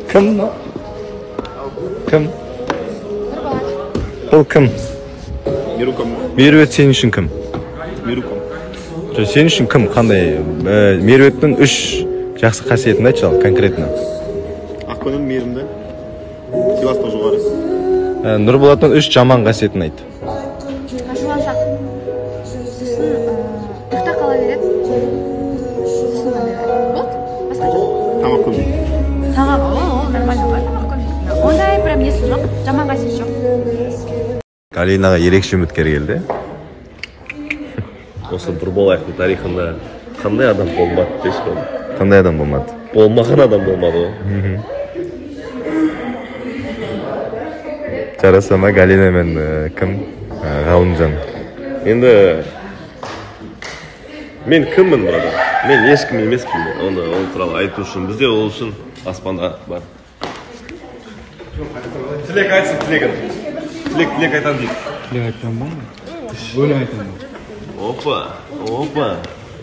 Кім? Кім? Ол кім? Мерует сен үшін кім? Сен үшін кім? Қандай? Меруеттің 3 жақсы қасиетін айтшы ал, конкретно. Ақкөнім мейірімді, сыйластық жоғары. Нұрболаттың 3 жаман қасиетін айт. Ашуланшақ. Сосын ұйықта қала береді. Сосын вот, басқа жоқ. Тамақ көп. Тамақ, нормально бар, тамақ көп. Ондай прям несі жоқ, жаман қасиет жоқ. Галинаға ерекше үміткер келді. Осы Нұрболаттың тарихында қандай адам болмады дейсіз бе? Қандай адам болмады? Болмаған адам болмады ғой. Жарасама Галина мен кім? Ғалымжан. Енді мен кіммін брада? Мен ешкім емеспін. Оны ол туралы айту үшін бізде ол үшін аспанда бар. Тілек айтсын, тілегін. Тілек айтам дейді. Тілек айтам ба? Өлең айтам ба? Опа.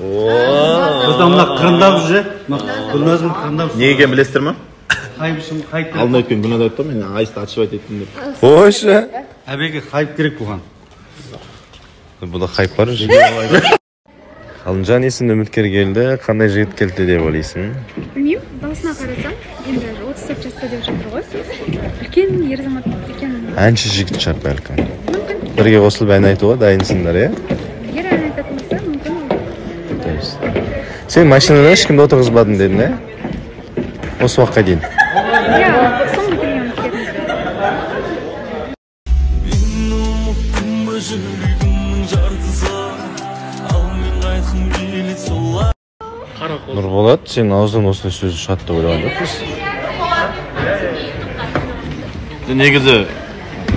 Мына қырындап жүр. Гүлназым қырындап жүр. Не екен білесіздер ма? Хайбышым хайп. Алдын өткен Гүлназ айтты, мен айысты ашып айтайын деп. Қойшы. Әбеге хайп керек бұған. Бұда хайп бар жүр. Ғалымжан есімді үміткер келді. Қандай жігіт келді деп ойлайсың? Білмеймін, даусына қарасам, енді 34 жаста деп жатыр ғой. Үлкен ер азамат екен. Әнші жігіт шығар бәлкім. Бірге қосылып ән айтуға дайынсыңдар, иә? Егер ән айтатын болса, мүмкін ол. Сен машинада ешкімді отырғызбадың дедің, ә? Осы уақытқа дейін. Иә, соңғы келген Нұрболат, сен ауздан осындай сөзі шығады деп ойлаған жоқпыз. Негізі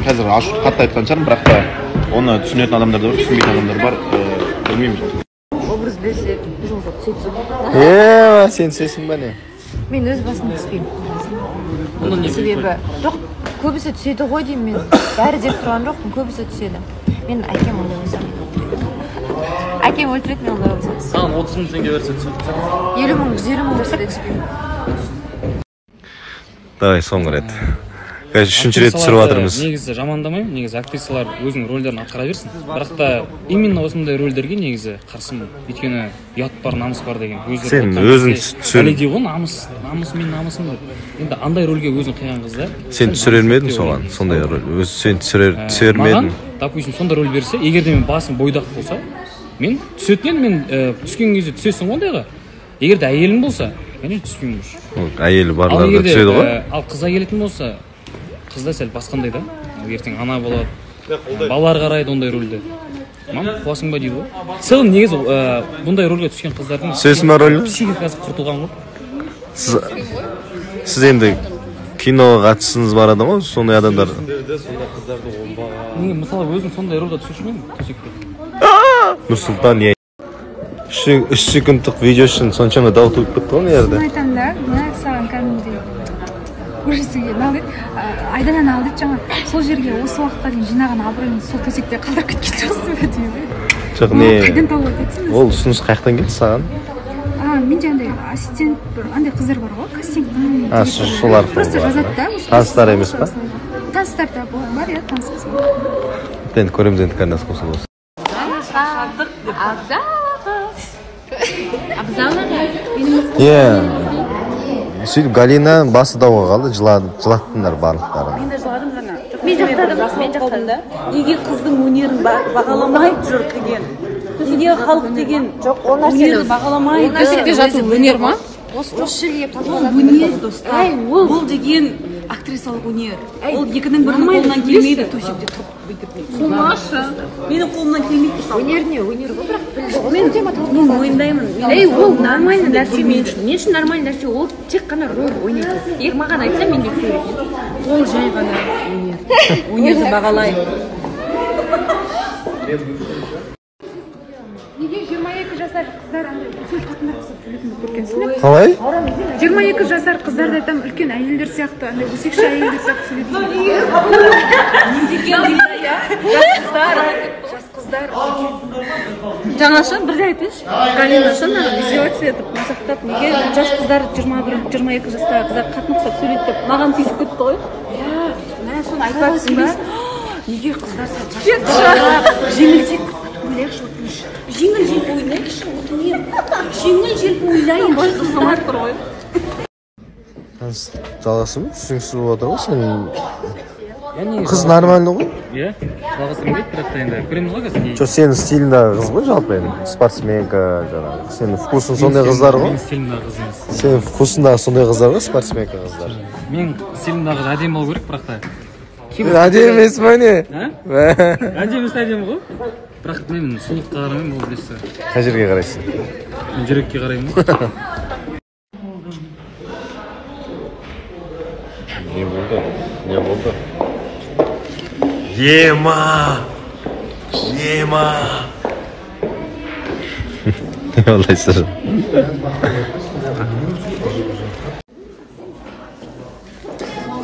қазір қатты айтқан шығармын, бірақ та оны түсінетін адамдар да бар, түсінбейтін адамдар бар, білмеймін. Образ берсе, біз олға түсетсің. Сен түсесің ба не? Мен өз басым түспеймін. Себебі, жоқ, көбісі түседі ғой деймін мен. Бәрі деп тұрған жоқпын, көбісі түседі. Мен әкем ондай болса. Әкем өлтіреді, мен ондай болса. Саған 30 мың теңге берсе түседі. 50 мың, 150 мың берсе де түспеймін. Давай, соңғы рет. Үшінші рет түсіріп жатырмыз. Негізі жамандамаймын, негізі актрисалар өзінің рөлдерін атқара берсін. Бірақ та именно осындай рөлдерге негізі қарсымын. Өйткені ұят бар, намыс бар деген. Сен өзің түсір. Әлі дейғо намыс мен намысым деп. Енді андай рөлге өзің қиған қызда. Сен түсірер медің соған? Сондай рөл. Сен түсірер медің? Маған, допустим, сондай рөл берсе, егер де мен басым бойдақ болса, мен түсетін мен түскен кезде түсесің ондайға. Егер де әйелім болса, конечно түспеймін. Әйелі барлар да түседі ғой? Ал қызға келетін болса, қызда сәл басқандай да. Ертең ана болады, балалар қарайды ондай рөлде. Мам, қуасың ба дейді ғой. Целым негізі бұндай рөлге түскен қыздардың психикасы құртылған ғой. Сіз енді киноға қатысыңыз бар адам ғой, сондай адамдар. Мысалы өзім сондай рөлге түсуші ме? Нұрсұлтан не? 3 секундтық видео үшін соншама дау туып кетті ғой жерде. Айтамын да, мына саған кәдімгідей ужасыге мынау дейді, айдананы ал дейді жаңа, сол жерге осы уақытқа дейін жинаған абыройыңды сол төсекте қалдырып кеткен жоқсың ба дейді. Жоқ, не? Қайдан тауып кетсің? Ол ұсыныс қаяқтан келді саған? Мен жаңағыдай ассистент, андай қыздар бар ғой, кастингтің. Солар просто жазады да. Таныстар емес па? Таныстар да бар, иә, таныс қыз бар. Енді көреміз енді қайдан қосылып болсын. Сөйтіп Галина басы дауға қалды, жылаттыңдар барлықтары. Мен де жыладым жаңа. Мен жақтадым да. Неге қыздың өнерін бағаламай жүр деген. Неге халық деген өнерін бағаламай. Төсекте жату өнер ма? Осы жерге өнер достар. Бұл деген актрисалық өнер. Ол екінің бірінің қолынан келмейді төсекте тұрып бүйтіп. Менің қолымнан келмейді мысалы. Өнер не? Өнер ғой, бірақ мен мойындаймын. Ол нормальный нәрсе мен үшін. Не үшін нормальный нәрсе? Ол тек қана рөл ойнайды. Егер маған айтса, мен де сөйлеймін. Ол жай ғана өнер. Өнерді бағалайды. Неге 22 жасар қыздар андай үлкен қатындар қысып жүретінді көргенсің? Қалай? 22 жасар қыздарды айтам, үлкен әйелдер сияқты, андай өсекші әйелдер сияқты сөйлейтін. Жас қыздар қыздар жаңаша бірде айтайыншы, Галинаша издеваться етіп масақтап, неге жас қыздар 21-22 жастағы қыздар қатты ұқсап сөйлейді деп маған тиісіп кетті ғой. Мә соны айтпапсың ба? Неге қыздар сәл жеңілтек ойлайықшы, өтініш. Жеңіл ойлайықшы, өтінем. Жеңіл ойлайын, башқа самар тұр ғой. Жалғасым, түсініксіз болып отыр ғой сен. Қыз нормальный ғой? Иә, жалғастырым дейді, бірақ та енді көреміз ғой қазір. Жоқ, сенің стиліңдағы қыз ғой жалпы енді. Спортсменка, жаңағы. Сенің вкусың сондай қыздар ғой? Менің стилімдағы қыз емес. Сенің вкусыңдағы сондай қыздар ғой, спортсменка қыздар. Менің стилімдағы қыз әдемі болу керек, бірақ та. Әдемі емес па не? Әдемі әдемі ғой. Бірақ мен сұлулыққа қарамаймын, ол білесіз. Қай жерге қарайсың? Мен жүрекке қараймын. Не болды? Не болды? Ема! Не олайсыз?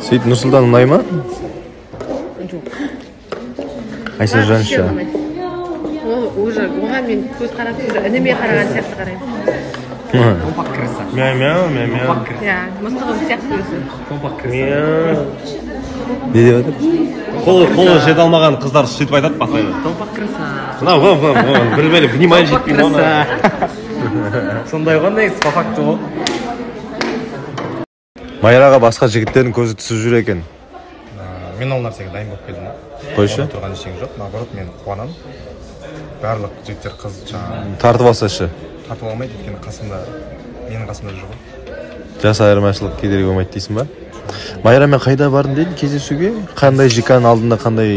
Сөйтіп Нұрсұлтан ұнай ма? Жоқ. Қайсы жанша? Уже оған мен көз қарап ініме қараған сияқты қараймын. Мяу-мяу. Иә, мысығым сияқты өзі. Не деп отыр? Қолы жете алмаған қыздар сөйтіп айтады постоянно. Бір внимание жетпей ма? Сондай ғой, по факту ғой. Майраға басқа жігіттердің көзі түсіп жүр екен. Мен ол нәрсеге дайын болып келдім. Қойшы? Тұрған ештеңе жоқ, наоборот мен қуанамын. Барлық жігіттер қыз жаңағы Тартып алсашы. тартып алмайды, өйткені менің қасымда жүр ғой. Жас айырмашылық кедергі болмайды дейсің ба? Майрамен қайда бардың дейді кездесуге? Қандай жиканың алдында қандай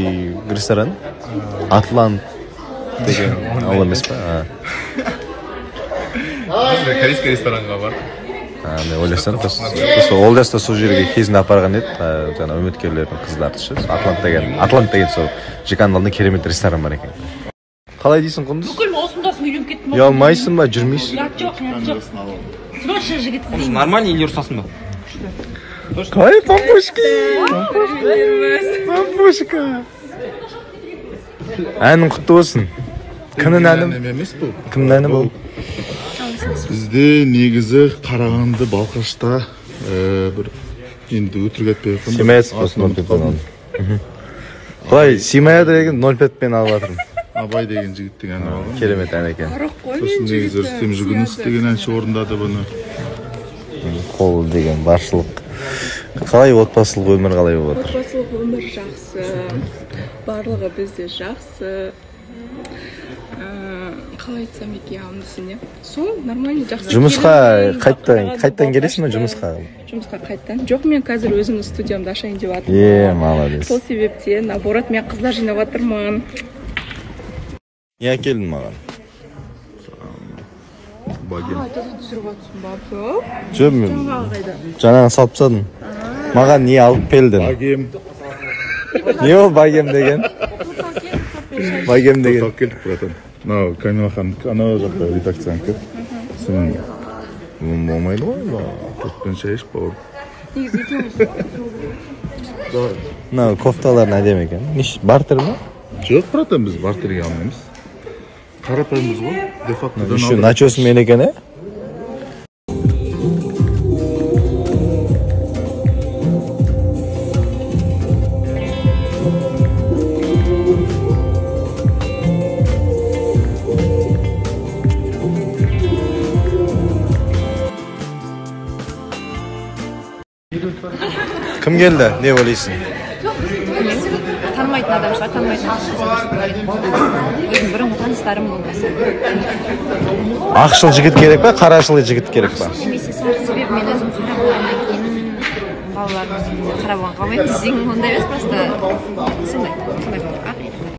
ресторан? Атлант деген ал емес па? Корейский ресторанға бар. Мен ойласам, ол жаста сол жерге кезінде апарған еді, жаңа үміткерлердің қыздарды ше. Атлант деген сол жиканың алдында керемет ресторан бар екен. Қалай дейсің Құндыз? Бүкіл осындасын үйленіп кеттім. Ұялмайсың ба, жүрмейсің? Жоқ. Сұрашы жігіт іздеймін. Нормально или ұрсасың ба? Ай, пампушки! Пампушка! Әнің құтты болсын. Кімнің әні? Емес бұл. Кімнің әні бұл? Бізде негізі Қарағанды Балқашта бір енді өтірік айтпай жатқанда Симаяс болсын 05-пен алды. Қалай, Симая деген 05-пен алып жатырмын. Абай деген жігіттің әні алған. Керемет ән екен. Сосын негізі Рүстем Жүгініс деген әнші орындады бұны. Қол деген баршылық. Қалай отбасылық өмір қалай болып отыр? Отбасылық өмір жақсы. Барлығы бізде жақсы. Қалай айтсам екен, түсіне. Сол нормально жақсы. Жұмысқа қайттан келесің бе жұмысқа? Жұмысқа қайттан. Жоқ, мен қазір өзімнің студиямды ашайын деп жатырмын. Молодец. Сол себептен, наоборот, мен қыздар жинап жатырмын. Не әкелдің маған? Багем. Түсіріп жатсың ба? Жоқ, мен жаңағы салып тастадым. Маған не алып келдің? Багем. Не ол багем деген? Багем деген. Алып келдік братан. Мынау Камила ханым, анау жақта редакциянкі. Сен болмайды ғой. көтпен шай іш бауыр. Мынау кофталарын әдемі екен. Бартер ма? Жоқ братан, біз бартерге алмаймыз. Қарапайымбыз ғой. Де факто. Еще начосы мен екен, ә? Кім келді? Не ойлайсың? Танымайтын адам шығар, танымайтын бұрынғы таныстарым болмаса. Ақшыл жігіт керек па, қарашыл жігіт керек па? Немесе себебі мен өзім қарап болғаннан кейін балаларым қарап болған қалмайды десең ондай емес, просто сондай